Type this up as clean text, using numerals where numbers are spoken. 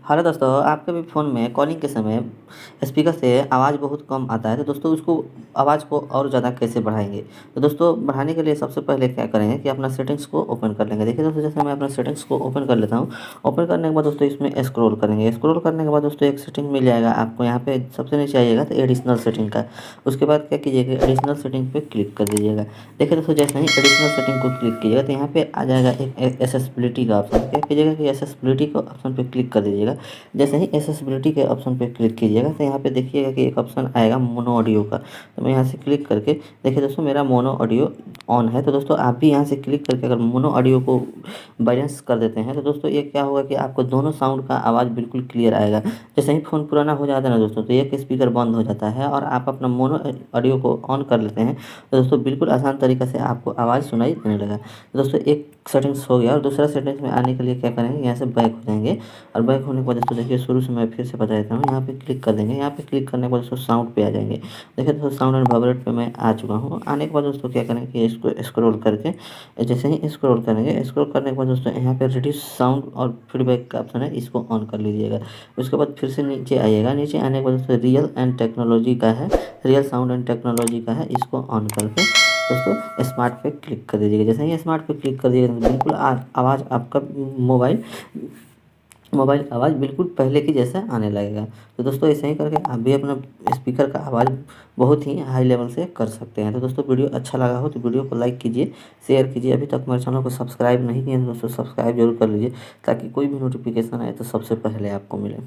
Hello दोस्तों, आपके भी फ़ोन में कॉलिंग के समय स्पीकर से आवाज़ बहुत कम आता है, तो दोस्तों उसको आवाज़ को और ज़्यादा कैसे बढ़ाएँगे? तो दोस्तों बढ़ाने के लिए सबसे पहले क्या करेंगे कि अपना सेटिंग्स को ओपन कर लेंगे। देखिए दोस्तों, जैसे मैं अपना सेटिंग्स को ओपन कर लेता हूँ। ओपन करने के बाद दोस्तों इसमें स्क्रॉल करेंगे। स्क्रॉल करने के बाद दोस्तों एक सेटिंग मिल जाएगा आपको, यहाँ पे सबसे नीचे आइएगा तो एडिशनल सेटिंग का। उसके बाद क्या कीजिएगा, एडिशनल सेटिंग पे क्लिक कर दीजिएगा। देखिए दोस्तों, जैसे ही एडिशनल सेटिंग को क्लिक कीजिएगा तो यहाँ पे आ जाएगा एक एक्सेसिबिलिटी का ऑप्शन। क्या कीजिएगा कि एक्सेसिबिलिटी का ऑप्शन पे क्लिक कर दीजिएगा। जैसे ही एक्सेसिबिलिटी के ऑप्शन पे क्लिक कीजिएगा तो यहाँ पे देखिएगा कि एक ऑप्शन आएगा मोनो ऑडियो का। तो मैं यहाँ से क्लिक करके, देखिए दोस्तों मेरा मोनो ऑडियो ऑन है। तो दोस्तों आप भी यहाँ से क्लिक करके अगर मोनो ऑडियो को बैलेंस कर देते हैं तो दोस्तों ये क्या होगा कि आपको दोनों साउंड का आवाज़ बिल्कुल क्लियर आएगा। जैसे ही फ़ोन पुराना हो जाता है ना दोस्तों, तो एक स्पीकर बंद हो जाता है और आप अपना मोनो ऑडियो को ऑन कर लेते हैं, तो दोस्तों बिल्कुल आसान तरीक़े से आपको आवाज़ सुनाई देने लगा। तो दोस्तों एक सेटिंग्स हो गया, और दूसरा सेटिंग्स में आने के लिए क्या करेंगे, यहाँ से बैक हो जाएंगे। और बैक होने के बाद दोस्तों देखिए, शुरू से मैं फिर से बता देता हूँ, यहाँ पे क्लिक कर देंगे। यहाँ पे क्लिक करने के बाद दोस्तों साउंड पे आ जाएंगे। देखिए दोस्तों, साउंड एंड वाइब्रेट पे मैं आ चुका हूँ। आने के बाद दोस्तों क्या करेंगे कि इसको स्क्रॉल करके, जैसे ही स्क्रॉल करेंगे, स्क्रॉल करने के बाद दोस्तों यहाँ पे रिड्यूस साउंड और फीडबैक का ऑप्शन है, इसको ऑन कर लीजिएगा। उसके बाद फिर से नीचे आइएगा। नीचे आने के बाद दोस्तों रियल एंड टेक्नोलॉजी का है, रियल साउंड एंड टेक्नोलॉजी का है, इसको ऑन करके दोस्तों स्मार्ट पे क्लिक कर दीजिएगा। जैसे ही स्मार्ट पे क्लिक कर दीजिएगा तो बिल्कुल आवाज़ आपका मोबाइल मोबाइल आवाज़ बिल्कुल पहले की जैसा आने लगेगा। तो दोस्तों ऐसे ही करके आप भी अपना स्पीकर का आवाज़ बहुत ही हाई लेवल से कर सकते हैं। तो दोस्तों वीडियो अच्छा लगा हो तो वीडियो को लाइक कीजिए, शेयर कीजिए। अभी तक हमारे चैनल को सब्सक्राइब नहीं किए तो दोस्तों सब्सक्राइब जरूर कर लीजिए, ताकि कोई भी नोटिफिकेशन आए तो सबसे पहले आपको मिले।